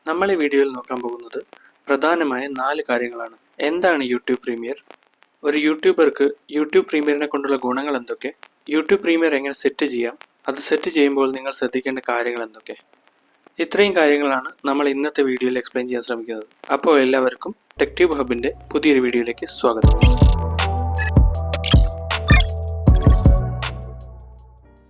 നമ്മൾ ഈ വീഡിയോയിൽ നോക്കാൻ പോകുന്നത് പ്രധാനമായ 4 കാര്യങ്ങളാണ്. എന്താണ് യൂട്യൂബ് പ്രീമിയർ, ഒരു യൂട്യൂബർക്ക് യൂട്യൂബ് പ്രീമിയറിനെ കൊണ്ടുള്ള ഗുണങ്ങൾ എന്തൊക്കെ, യൂട്യൂബ് പ്രീമിയർ എങ്ങനെ സെറ്റ് ചെയ്യാം, അത് സെറ്റ് ചെയ്യുമ്പോൾ നിങ്ങൾ ശ്രദ്ധിക്കേണ്ട കാര്യങ്ങൾ എന്തൊക്കെ. ഇത്രയും കാര്യങ്ങളാണ് നമ്മൾ ഇന്നത്തെ വീഡിയോയിൽ എക്സ്പ്ലെയിൻ ചെയ്യാൻ ശ്രമിക്കുന്നത്. അപ്പോൾ എല്ലാവർക്കും ടെക്ട്യൂബ് ഹബിൻ്റെ പുതിയൊരു വീഡിയോയിലേക്ക് സ്വാഗതം.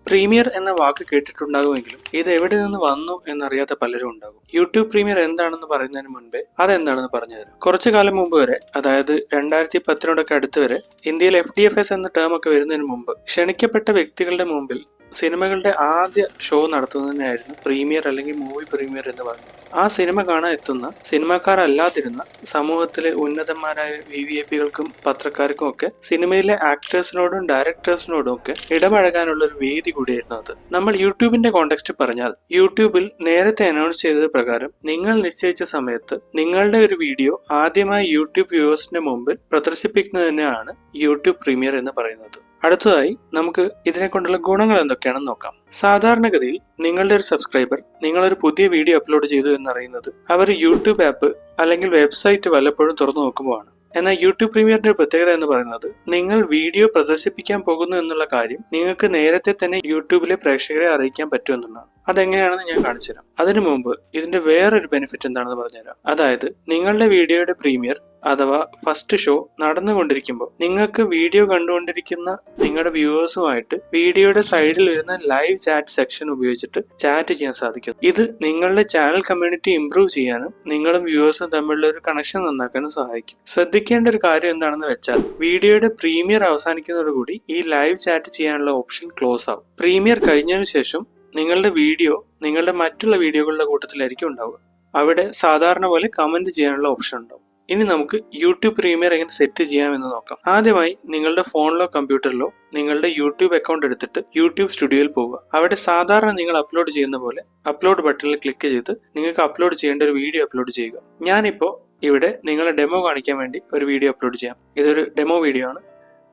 പ്രീമിയർ എന്ന വാക്ക് കേട്ടിട്ടുണ്ടാകുമെങ്കിലും ഇത് എവിടെ നിന്ന് വന്നു എന്നറിയാത്ത പലരും ഉണ്ടാകും. യൂട്യൂബ് പ്രീമിയർ എന്താണെന്ന് പറയുന്നതിന് മുൻപേ അതെന്താണെന്ന് പറഞ്ഞുതരാം. കുറച്ചു കാലം മുമ്പ് വരെ, അതായത് 2010 അടുത്ത് വരെ, ഇന്ത്യയിൽ FDFS എന്ന ടേം ഒക്കെ വരുന്നതിന് മുമ്പ് ക്ഷണിക്കപ്പെട്ട വ്യക്തികളുടെ മുമ്പിൽ സിനിമകളുടെ ആദ്യ ഷോ നടത്തുന്നതിനായിരുന്നു പ്രീമിയർ അല്ലെങ്കിൽ മൂവി പ്രീമിയർ എന്ന് പറയുന്നത്. ആ സിനിമ കാണാൻ എത്തുന്ന സിനിമക്കാരല്ലാതിരുന്ന സമൂഹത്തിലെ ഉന്നതന്മാരായ VVIPകൾക്കും പത്രക്കാർക്കും ഒക്കെ സിനിമയിലെ ആക്ടേഴ്സിനോടും ഡയറക്ടേഴ്സിനോടും ഒക്കെ ഇടപഴകാനുള്ള ഒരു വേദി കൂടിയായിരുന്നു അത്. നമ്മൾ യൂട്യൂബിന്റെ കോണ്ടെക്സ്റ്റ് പറഞ്ഞാൽ, യൂട്യൂബിൽ നേരത്തെ അനൗൺസ് ചെയ്തത് പ്രകാരം നിങ്ങൾ നിശ്ചയിച്ച സമയത്ത് നിങ്ങളുടെ ഒരു വീഡിയോ ആദ്യമായി യൂട്യൂബ് വ്യൂവേഴ്സിന്റെ മുമ്പിൽ പ്രദർശിപ്പിക്കുന്നതിനാണ് യൂട്യൂബ് പ്രീമിയർ എന്ന് പറയുന്നത്. അടുത്തതായി നമുക്ക് ഇതിനെ കൊണ്ടുള്ള ഗുണങ്ങൾ എന്തൊക്കെയാണെന്ന് നോക്കാം. സാധാരണഗതിയിൽ നിങ്ങളുടെ ഒരു സബ്സ്ക്രൈബർ നിങ്ങളൊരു പുതിയ വീഡിയോ അപ്ലോഡ് ചെയ്തു എന്നറിയുന്നത് അവർ യൂട്യൂബ് ആപ്പ് അല്ലെങ്കിൽ വെബ്സൈറ്റ് വല്ലപ്പോഴും തുറന്നു നോക്കുമ്പോഴാണ്. എന്നാൽ യൂട്യൂബ് പ്രീമിയറിന്റെ പ്രത്യേകത എന്ന് പറയുന്നത്, നിങ്ങൾ വീഡിയോ പ്രദർശിപ്പിക്കാൻ പോകുന്നു എന്നുള്ള കാര്യം നിങ്ങൾക്ക് നേരത്തെ തന്നെ യൂട്യൂബിലെ പ്രേക്ഷകരെ അറിയിക്കാൻ പറ്റുമെന്നുള്ളതാണ്. അതെങ്ങനെയാണെന്ന് ഞാൻ കാണിച്ചു തരാം. അതിനു മുമ്പ് ഇതിന്റെ വേറൊരു ബെനിഫിറ്റ് എന്താണെന്ന് പറഞ്ഞുതരാം. അതായത് നിങ്ങളുടെ വീഡിയോയുടെ പ്രീമിയർ അഥവാ ഫസ്റ്റ് ഷോ നടന്നുകൊണ്ടിരിക്കുമ്പോൾ നിങ്ങൾക്ക് വീഡിയോ കണ്ടുകൊണ്ടിരിക്കുന്ന നിങ്ങളുടെ വ്യൂവേഴ്സുമായിട്ട് വീഡിയോയുടെ സൈഡിൽ വരുന്ന ലൈവ് ചാറ്റ് സെക്ഷൻ ഉപയോഗിച്ചിട്ട് ചാറ്റ് ചെയ്യാൻ സാധിക്കും. ഇത് നിങ്ങളുടെ ചാനൽ കമ്മ്യൂണിറ്റി ഇംപ്രൂവ് ചെയ്യാനും നിങ്ങളും വ്യൂവേഴ്സും തമ്മിലുള്ള ഒരു കണക്ഷൻ നന്നാക്കാനും സഹായിക്കും. ശ്രദ്ധിക്കേണ്ട ഒരു കാര്യം എന്താണെന്ന് വെച്ചാൽ, വീഡിയോയുടെ പ്രീമിയർ അവസാനിക്കുന്നതോടുകൂടി ഈ ലൈവ് ചാറ്റ് ചെയ്യാനുള്ള ഓപ്ഷൻ ക്ലോസ് ആവും. പ്രീമിയർ കഴിഞ്ഞതിനു ശേഷം നിങ്ങളുടെ വീഡിയോ നിങ്ങളുടെ മറ്റുള്ള വീഡിയോകളുടെ കൂട്ടത്തിലായിരിക്കും ഉണ്ടാവുക. അവിടെ സാധാരണ പോലെ കമന്റ് ചെയ്യാനുള്ള ഓപ്ഷൻ ഉണ്ടാവും. ഇനി നമുക്ക് യൂട്യൂബ് പ്രീമിയർ എങ്ങനെ സെറ്റ് ചെയ്യാമെന്ന് നോക്കാം. ആദ്യമായി നിങ്ങളുടെ ഫോണിലോ കമ്പ്യൂട്ടറിലോ നിങ്ങളുടെ യൂട്യൂബ് അക്കൗണ്ട് എടുത്തിട്ട് യൂട്യൂബ് സ്റ്റുഡിയോയിൽ പോവുക. അവിടെ സാധാരണ നിങ്ങൾ അപ്ലോഡ് ചെയ്യുന്ന പോലെ അപ്ലോഡ് ബട്ടണിൽ ക്ലിക്ക് ചെയ്ത് നിങ്ങൾക്ക് അപ്ലോഡ് ചെയ്യേണ്ട ഒരു വീഡിയോ അപ്ലോഡ് ചെയ്യുക. ഞാനിപ്പോൾ ഇവിടെ നിങ്ങളെ ഡെമോ കാണിക്കാൻ വേണ്ടി ഒരു വീഡിയോ അപ്ലോഡ് ചെയ്യാം. ഇതൊരു ഡെമോ വീഡിയോ ആണ്.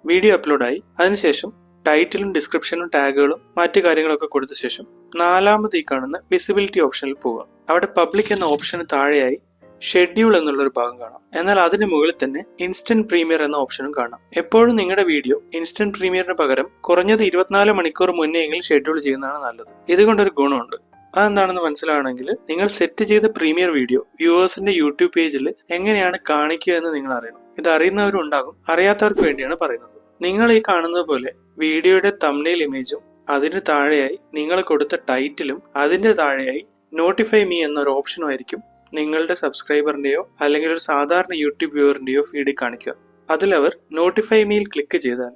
വീഡിയോ അപ്ലോഡായി. അതിനുശേഷം ടൈറ്റിലും ഡിസ്ക്രിപ്ഷനും ടാഗുകളും മറ്റു കാര്യങ്ങളൊക്കെ കൊടുത്ത ശേഷം നാലാമത് ഈ കാണുന്ന വിസിബിലിറ്റി ഓപ്ഷനിൽ പോവുക. അവിടെ പബ്ലിക് എന്ന ഓപ്ഷന് താഴെയായി ഷെഡ്യൂൾ എന്നുള്ളൊരു ഭാഗം കാണാം. എന്നാൽ അതിന് മുകളിൽ തന്നെ ഇൻസ്റ്റന്റ് പ്രീമിയർ എന്ന ഓപ്ഷനും കാണാം. എപ്പോഴും നിങ്ങളുടെ വീഡിയോ ഇൻസ്റ്റന്റ് പ്രീമിയറിന് പകരം കുറഞ്ഞത് 24 മണിക്കൂർ മുന്നെയെങ്കിലും ഷെഡ്യൂൾ ചെയ്യുന്നതാണ് നല്ലത്. ഇതുകൊണ്ടൊരു ഗുണമുണ്ട്. അതെന്താണെന്ന് മനസ്സിലാവണമെങ്കിൽ നിങ്ങൾ സെറ്റ് ചെയ്ത പ്രീമിയർ വീഡിയോ വ്യൂവേഴ്സിന്റെ യൂട്യൂബ് പേജിൽ എങ്ങനെയാണ് കാണിക്കുക എന്ന് നിങ്ങൾ അറിയണം. ഇത് അറിയുന്നവരും ഉണ്ടാകും, അറിയാത്തവർക്ക് വേണ്ടിയാണ് പറയുന്നത്. നിങ്ങൾ ഈ കാണുന്നത് പോലെ വീഡിയോയുടെ തംബ്നെയിൽ ഇമേജും അതിന് താഴെയായി നിങ്ങൾ കൊടുത്ത ടൈറ്റിലും അതിന്റെ താഴെയായി നോട്ടിഫൈ മീ എന്നൊരു ഓപ്ഷനും ആയിരിക്കും നിങ്ങളുടെ സബ്സ്ക്രൈബറിന്റെയോ അല്ലെങ്കിൽ ഒരു സാധാരണ യൂട്യൂബ് വ്യൂവറിന്റെയോ ഫീഡിൽ കാണിക്കുക. അതിലവർ നോട്ടിഫൈ മീയിൽ ക്ലിക്ക് ചെയ്താൽ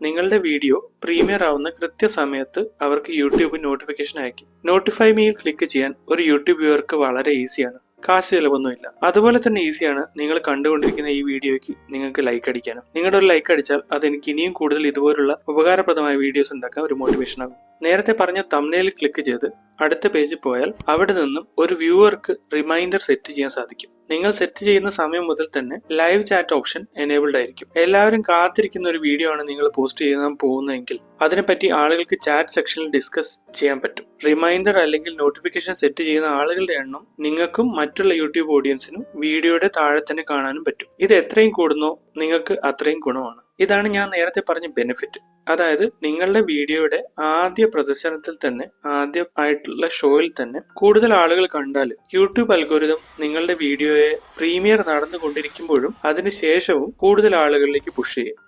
നിങ്ങളുടെ വീഡിയോ പ്രീമിയർ ആവുന്ന കൃത്യസമയത്ത് അവർക്ക് യൂട്യൂബ് നോട്ടിഫിക്കേഷൻ അയക്കും. നോട്ടിഫൈ മീയിൽ ക്ലിക്ക് ചെയ്യാൻ ഒരു യൂട്യൂബ് വ്യൂവർക്ക് വളരെ ഈസിയാണ്. കാശ് ചിലവൊന്നുമില്ല. അതുപോലെ തന്നെ ഈസിയാണ് നിങ്ങൾ കണ്ടുകൊണ്ടിരിക്കുന്ന ഈ വീഡിയോയ്ക്ക് നിങ്ങൾക്ക് ലൈക്ക് അടിക്കാനും. നിങ്ങളുടെ ഒരു ലൈക്ക് അടിച്ചാൽ അത് എനിക്ക് ഇനിയും കൂടുതൽ ഇതുപോലുള്ള ഉപകാരപ്രദമായ വീഡിയോസ് ഉണ്ടാക്കാൻ ഒരു മോട്ടിവേഷൻ ആകും. നേരത്തെ പറഞ്ഞ തംബ്നെയിൽ ക്ലിക്ക് ചെയ്ത് അടുത്ത പേജിൽ പോയാൽ അവിടെ നിന്നും ഒരു വ്യൂവർക്ക് റിമൈൻഡർ സെറ്റ് ചെയ്യാൻ സാധിക്കും. നിങ്ങൾ സെറ്റ് ചെയ്യുന്ന സമയം മുതൽ തന്നെ ലൈവ് ചാറ്റ് ഓപ്ഷൻ എനേബിൾഡ് ആയിരിക്കും. എല്ലാവരും കാത്തിരിക്കുന്ന ഒരു വീഡിയോ ആണ് നിങ്ങൾ പോസ്റ്റ് ചെയ്യാൻ പോകുന്നതെങ്കിൽ അതിനെപ്പറ്റി ആളുകൾക്ക് ചാറ്റ് സെക്ഷനിൽ ഡിസ്കസ് ചെയ്യാൻ പറ്റും. റിമൈൻഡർ അല്ലെങ്കിൽ നോട്ടിഫിക്കേഷൻ സെറ്റ് ചെയ്യുന്ന ആളുകളുടെ എണ്ണം നിങ്ങൾക്കും മറ്റുള്ള യൂട്യൂബ് ഓഡിയൻസിനും വീഡിയോയുടെ താഴെ തന്നെ കാണാനും പറ്റും. ഇത് എത്രയും കൂടുന്നോ നിങ്ങൾക്ക് അത്രയും ഗുണമാണ്. ഇതാണ് ഞാൻ നേരത്തെ പറഞ്ഞ ബെനിഫിറ്റ്. അതായത് നിങ്ങളുടെ വീഡിയോയുടെ ആദ്യ പ്രദർശനത്തിൽ തന്നെ, ആദ്യം ആയിട്ടുള്ള ഷോയിൽ തന്നെ കൂടുതൽ ആളുകൾ കണ്ടാൽ യൂട്യൂബ് അൽഗോരിതം നിങ്ങളുടെ വീഡിയോയെ പ്രീമിയർ നടന്നുകൊണ്ടിരിക്കുമ്പോഴും അതിനുശേഷവും കൂടുതൽ ആളുകളിലേക്ക് പുഷ് ചെയ്യും.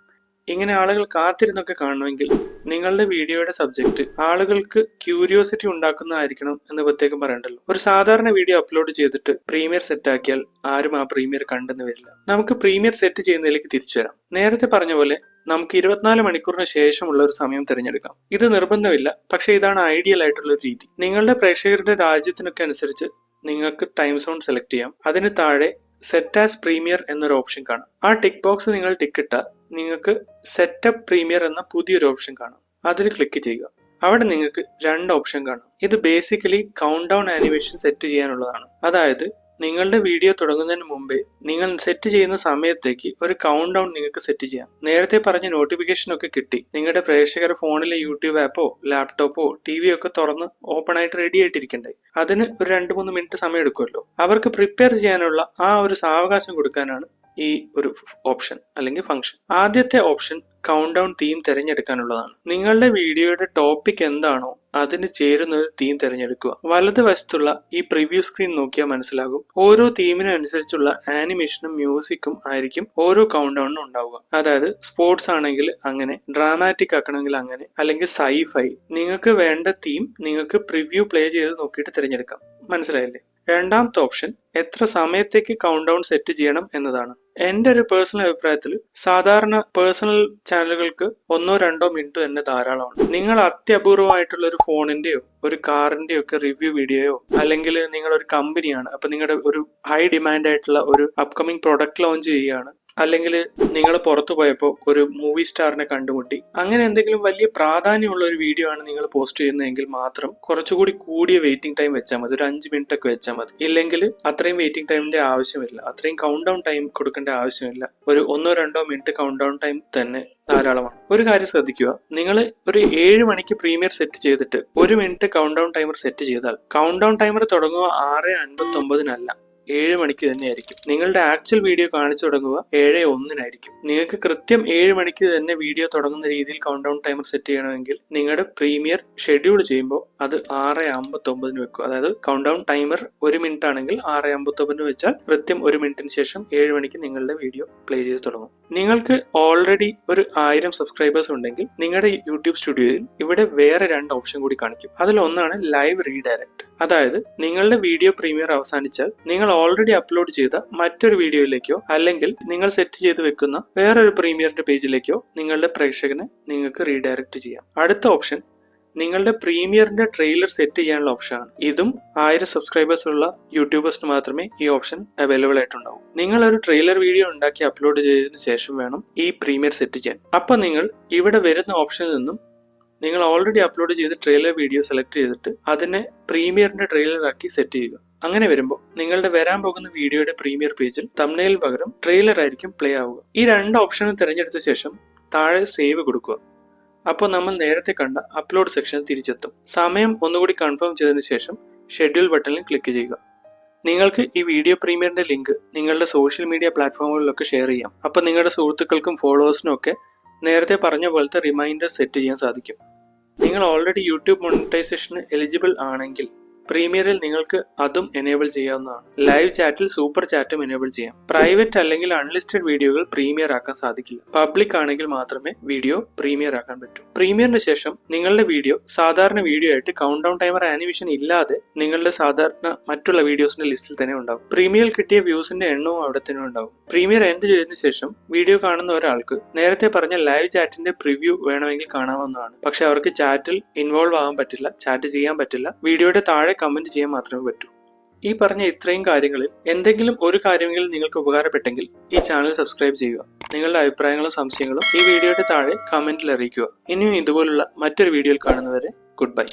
ഇങ്ങനെ ആളുകൾ കാത്തിരുന്നൊക്കെ കാണണമെങ്കിൽ നിങ്ങളുടെ വീഡിയോയുടെ സബ്ജക്റ്റ് ആളുകൾക്ക് ക്യൂരിയോസിറ്റി ഉണ്ടാക്കുന്നതായിരിക്കണം എന്ന് പ്രത്യേകം പറയണ്ടല്ലോ. ഒരു സാധാരണ വീഡിയോ അപ്ലോഡ് ചെയ്തിട്ട് പ്രീമിയർ സെറ്റ് ആക്കിയാൽ ആരും ആ പ്രീമിയർ കണ്ടെന്ന് വരില്ല. നമുക്ക് പ്രീമിയർ സെറ്റ് ചെയ്യുന്നതിലേക്ക് തിരിച്ചു വരാം. നേരത്തെ പറഞ്ഞ പോലെ നമുക്ക് 24 മണിക്കൂറിന് ശേഷമുള്ള ഒരു സമയം തിരഞ്ഞെടുക്കാം. ഇത് നിർബന്ധമില്ല, പക്ഷെ ഇതാണ് ഐഡിയൽ ആയിട്ടുള്ള ഒരു രീതി. നിങ്ങളുടെ പ്രേക്ഷകരുടെ രാജ്യത്തിനൊക്കെ അനുസരിച്ച് നിങ്ങൾക്ക് ടൈം സോൺ സെലക്ട് ചെയ്യാം. അതിന് താഴെ സെറ്റ് ആസ് പ്രീമിയർ എന്നൊരു ഓപ്ഷൻ കാണാം. ആ ടിക്ക് ബോക്സ് നിങ്ങൾ ടിക്ക് ഇട്ടാൽ നിങ്ങൾക്ക് സെറ്റപ്പ് പ്രീമിയർ എന്ന പുതിയൊരു ഓപ്ഷൻ കാണാം. അതിൽ ക്ലിക്ക് ചെയ്യുക. അവിടെ നിങ്ങൾക്ക് 2 ഓപ്ഷൻ കാണാം. ഇത് basically countdown animation set ചെയ്യാനുള്ളതാണ്. അതായത് നിങ്ങളുടെ വീഡിയോ തുടങ്ങുന്നതിന് മുമ്പേ നിങ്ങൾ സെറ്റ് ചെയ്യുന്ന സമയത്തേക്ക് ഒരു കൗണ്ട് ഡൗൺ നിങ്ങൾക്ക് സെറ്റ് ചെയ്യാം. നേരത്തെ പറഞ്ഞ നോട്ടിഫിക്കേഷൻ ഒക്കെ കിട്ടി നിങ്ങളുടെ പ്രേക്ഷകർ ഫോണിലെ യൂട്യൂബ് ആപ്പോ ലാപ്ടോപ്പോ ടിവിയോ ഒക്കെ തുറന്ന് ഓപ്പൺ ആയിട്ട് റെഡി ആയിട്ടിരിക്കണ്ടേ. അതിന് ഒരു 2-3 മിനിറ്റ് സമയം എടുക്കുമല്ലോ. അവർക്ക് പ്രിപ്പയർ ചെയ്യാനുള്ള ആ ഒരു സാവകാശം കൊടുക്കാനാണ് ഈ ഒരു ഓപ്ഷൻ അല്ലെങ്കിൽ ഫംഗ്ഷൻ. ആദ്യത്തെ ഓപ്ഷൻ കൗണ്ട് ഡൗൺ തീം തിരഞ്ഞെടുക്കാനുള്ളതാണ്. നിങ്ങളുടെ വീഡിയോയുടെ ടോപ്പിക് എന്താണോ അതിന് ചേരുന്ന ഒരു തീം തിരഞ്ഞെടുക്കുക. വലതുവശത്തുള്ള ഈ പ്രിവ്യൂ സ്ക്രീൻ നോക്കിയാൽ മനസ്സിലാകും ഓരോ തീമിനും അനുസരിച്ചുള്ള ആനിമേഷനും മ്യൂസിക്കും ആയിരിക്കും ഓരോ കൗണ്ട് ഡൗണിനും ഉണ്ടാവുക. അതായത് സ്പോർട്സ് ആണെങ്കിൽ അങ്ങനെ, ഡ്രാമാറ്റിക് ആക്കണമെങ്കിൽ അങ്ങനെ, അല്ലെങ്കിൽ സൈഫൈ. നിങ്ങൾക്ക് വേണ്ട തീം നിങ്ങൾക്ക് പ്രിവ്യൂ പ്ലേ ചെയ്ത് നോക്കിയിട്ട് തിരഞ്ഞെടുക്കാം. മനസ്സിലായില്ലേ? രണ്ടാമത്തെ ഓപ്ഷൻ എത്ര സമയത്തേക്ക് കൗണ്ട് ഡൗൺ സെറ്റ് ചെയ്യണം എന്നതാണ്. എന്റെ ഒരു പേഴ്സണൽ അഭിപ്രായത്തിൽ സാധാരണ പേഴ്സണൽ ചാനലുകൾക്ക് 1-2 മിനിറ്റ് തന്നെ ധാരാളമാണ്. നിങ്ങൾ അത്യപൂർവമായിട്ടുള്ള ഒരു ഫോണിന്റെയോ ഒരു കാറിന്റെയോ ഒക്കെ റിവ്യൂ വീഡിയോയോ, അല്ലെങ്കിൽ നിങ്ങളൊരു കമ്പനിയാണ്, അപ്പൊ നിങ്ങളുടെ ഒരു ഹൈ ഡിമാൻഡ് ആയിട്ടുള്ള ഒരു അപ്കമിങ് പ്രൊഡക്റ്റ് ലോഞ്ച് ചെയ്യുകയാണ്, അല്ലെങ്കിൽ നിങ്ങൾ പുറത്തു പോയപ്പോൾ ഒരു മൂവി സ്റ്റാറിനെ കണ്ടുമുട്ടി, അങ്ങനെ എന്തെങ്കിലും വലിയ പ്രാധാന്യമുള്ള ഒരു വീഡിയോ ആണ് നിങ്ങൾ പോസ്റ്റ് ചെയ്യുന്നതെങ്കിൽ മാത്രം കുറച്ചുകൂടി കൂടിയ വെയിറ്റിംഗ് ടൈം വെച്ചാൽ മതി. ഒരു 5 മിനിറ്റ് ഒക്കെ വെച്ചാൽ മതി. ഇല്ലെങ്കിൽ അത്രയും വെയിറ്റിംഗ് ടൈമിന്റെ ആവശ്യമില്ല, അത്രയും കൗണ്ട് ഡൗൺ ടൈം കൊടുക്കേണ്ട ആവശ്യമില്ല. ഒരു 1-2 മിനിറ്റ് കൗണ്ട് ഡൗൺ ടൈം തന്നെ ധാരാളമാണ്. ഒരു കാര്യം ശ്രദ്ധിക്കുക, നിങ്ങൾ ഒരു 7 മണിക്ക് പ്രീമിയർ സെറ്റ് ചെയ്തിട്ട് 1 minute count down timer set ചെയ്താൽ കൗണ്ട് ഡൗൺ ടൈമർ തുടങ്ങുക 6:59-നല്ല, 7 മണിക്ക് തന്നെയായിരിക്കും. നിങ്ങളുടെ ആക്ച്വൽ വീഡിയോ കാണിച്ചു തുടങ്ങുക 7:01-നായിരിക്കും. നിങ്ങൾക്ക് കൃത്യം 7 മണിക്ക് തന്നെ വീഡിയോ തുടങ്ങുന്ന രീതിയിൽ കൗണ്ട് ഡൗൺ ടൈമർ സെറ്റ് ചെയ്യണമെങ്കിൽ നിങ്ങളുടെ പ്രീമിയർ ഷെഡ്യൂൾ ചെയ്യുമ്പോൾ അത് 6:59-ന് വെക്കുക. അതായത് കൗണ്ട് ഡൗൺ ടൈമർ 1 മിനിറ്റ് ആണെങ്കിൽ 6:59-ന് വെച്ചാൽ കൃത്യം 1 മിനിറ്റിന് ശേഷം 7 മണിക്ക് നിങ്ങളുടെ വീഡിയോ പ്ലേ ചെയ്ത് തുടങ്ങും. നിങ്ങൾക്ക് ഓൾറെഡി ഒരു 1000 സബ്സ്ക്രൈബേഴ്സ് ഉണ്ടെങ്കിൽ നിങ്ങളുടെ യൂട്യൂബ് സ്റ്റുഡിയോയിൽ ഇവിടെ വേറെ 2 ഓപ്ഷൻ കൂടി കാണിക്കും. അതിലൊന്നാണ് ലൈവ് റീഡയറക്ട്. അതായത് നിങ്ങളുടെ വീഡിയോ പ്രീമിയർ അവസാനിച്ചാൽ നിങ്ങൾ ഓൾറെഡി അപ്ലോഡ് ചെയ്ത മറ്റൊരു വീഡിയോയിലേക്കോ അല്ലെങ്കിൽ നിങ്ങൾ സെറ്റ് ചെയ്ത് വെക്കുന്ന വേറൊരു പ്രീമിയറിന്റെ പേജിലേക്കോ നിങ്ങളുടെ പ്രേക്ഷകനെ നിങ്ങൾക്ക് റീഡയറക്ട് ചെയ്യാം. അടുത്ത ഓപ്ഷൻ നിങ്ങളുടെ പ്രീമിയറിന്റെ ട്രെയിലർ സെറ്റ് ചെയ്യാനുള്ള ഓപ്ഷനാണ്. ഇതും 1000 സബ്സ്ക്രൈബേഴ്സ് ഉള്ള യൂട്യൂബേഴ്സിന് മാത്രമേ ഈ ഓപ്ഷൻ അവൈലബിൾ ആയിട്ടുണ്ടാവും. നിങ്ങൾ ഒരു ട്രെയിലർ വീഡിയോ ഉണ്ടാക്കി അപ്ലോഡ് ചെയ്തതിനു ശേഷം വേണം ഈ പ്രീമിയർ സെറ്റ് ചെയ്യാൻ. അപ്പൊ നിങ്ങൾ ഇവിടെ വരുന്ന ഓപ്ഷനിൽ നിന്നും നിങ്ങൾ ഓൾറെഡി അപ്ലോഡ് ചെയ്ത ട്രെയിലർ വീഡിയോ സെലക്ട് ചെയ്തിട്ട് അതിനെ പ്രീമിയറിന്റെ ട്രെയിലർ ആക്കി സെറ്റ് ചെയ്യുക. അങ്ങനെ വരുമ്പോൾ നിങ്ങളുടെ വരാൻ പോകുന്ന വീഡിയോയുടെ പ്രീമിയർ പേജിൽ തംബ്നെയിൽ പകരം ട്രെയിലർ ആയിരിക്കും പ്ലേ ആവുക. ഈ 2 ഓപ്ഷനും തിരഞ്ഞെടുത്ത ശേഷം താഴെ സേവ് കൊടുക്കുക. അപ്പോൾ നമ്മൾ നേരത്തെ കണ്ട അപ്ലോഡ് സെക്ഷനിൽ തിരിച്ചെത്തും. സമയം ഒന്നുകൂടി കൺഫേം ചെയ്തതിനു ശേഷം ഷെഡ്യൂൾ ബട്ടണിൽ ക്ലിക്ക് ചെയ്യുക. നിങ്ങൾക്ക് ഈ വീഡിയോ പ്രീമിയറിന്റെ ലിങ്ക് നിങ്ങളുടെ സോഷ്യൽ മീഡിയ പ്ലാറ്റ്ഫോമുകളിലൊക്കെ ഷെയർ ചെയ്യാം. അപ്പോൾ നിങ്ങളുടെ സുഹൃത്തുക്കൾക്കും ഫോളോവേഴ്സിനും ഒക്കെ നേരത്തെ പറഞ്ഞ പോലത്തെ റിമൈൻഡർ സെറ്റ് ചെയ്യാൻ സാധിക്കും. നിങ്ങൾ ഓൾറെഡി യൂട്യൂബ് മോണിറ്റൈസേഷന് എലിജിബിൾ ആണെങ്കിൽ പ്രീമിയറിൽ നിങ്ങൾക്ക് അതും എനേബിൾ ചെയ്യാവുന്നതാണ്. ലൈവ് ചാറ്റിൽ സൂപ്പർ ചാറ്റും എനേബിൾ ചെയ്യാം. പ്രൈവറ്റ് അല്ലെങ്കിൽ അൺലിസ്റ്റഡ് വീഡിയോകൾ പ്രീമിയർ ആക്കാൻ സാധിക്കില്ല. പബ്ലിക് ആണെങ്കിൽ മാത്രമേ വീഡിയോ പ്രീമിയർ ആക്കാൻ പറ്റൂ. പ്രീമിയറിന് ശേഷം നിങ്ങളുടെ വീഡിയോ സാധാരണ വീഡിയോ ആയിട്ട് കൗണ്ട് ഡൗൺ ടൈമർ ആനിമേഷൻ ഇല്ലാതെ നിങ്ങളുടെ സാധാരണ മറ്റുള്ള വീഡിയോസിന്റെ ലിസ്റ്റിൽ തന്നെ ഉണ്ടാവും. പ്രീമിയറിൽ കിട്ടിയ വ്യൂസിന്റെ എണ്ണവും അവിടെ തന്നെ ഉണ്ടാവും. പ്രീമിയർ എൻഡ് ചെയ്തതിനു ശേഷം വീഡിയോ കാണുന്ന ഒരാൾക്ക് നേരത്തെ പറഞ്ഞ ലൈവ് ചാറ്റിന്റെ പ്രിവ്യൂ വേണമെങ്കിൽ കാണാവുന്നതാണ്. പക്ഷെ അവർക്ക് ചാറ്റിൽ ഇൻവോൾവ് ആവാൻ പറ്റില്ല, ചാറ്റ് ചെയ്യാൻ പറ്റില്ല. വീഡിയോയുടെ താഴെ കമന്റ് ചെയ്യാൻ മാത്രമേ പറ്റൂ. ഈ പറഞ്ഞ ഇത്രയും കാര്യങ്ങളിൽ എന്തെങ്കിലും ഒരു കാര്യമെങ്കിലും നിങ്ങൾക്ക് ഉപകാരപ്പെട്ടെങ്കിൽ ഈ ചാനൽ സബ്സ്ക്രൈബ് ചെയ്യുക. നിങ്ങളുടെ അഭിപ്രായങ്ങളും സംശയങ്ങളും ഈ വീഡിയോയുടെ താഴെ കമന്റിൽ അറിയിക്കുക. ഇനിയും ഇതുപോലുള്ള മറ്റൊരു വീഡിയോയിൽ കാണുന്നവരെ ഗുഡ് ബൈ.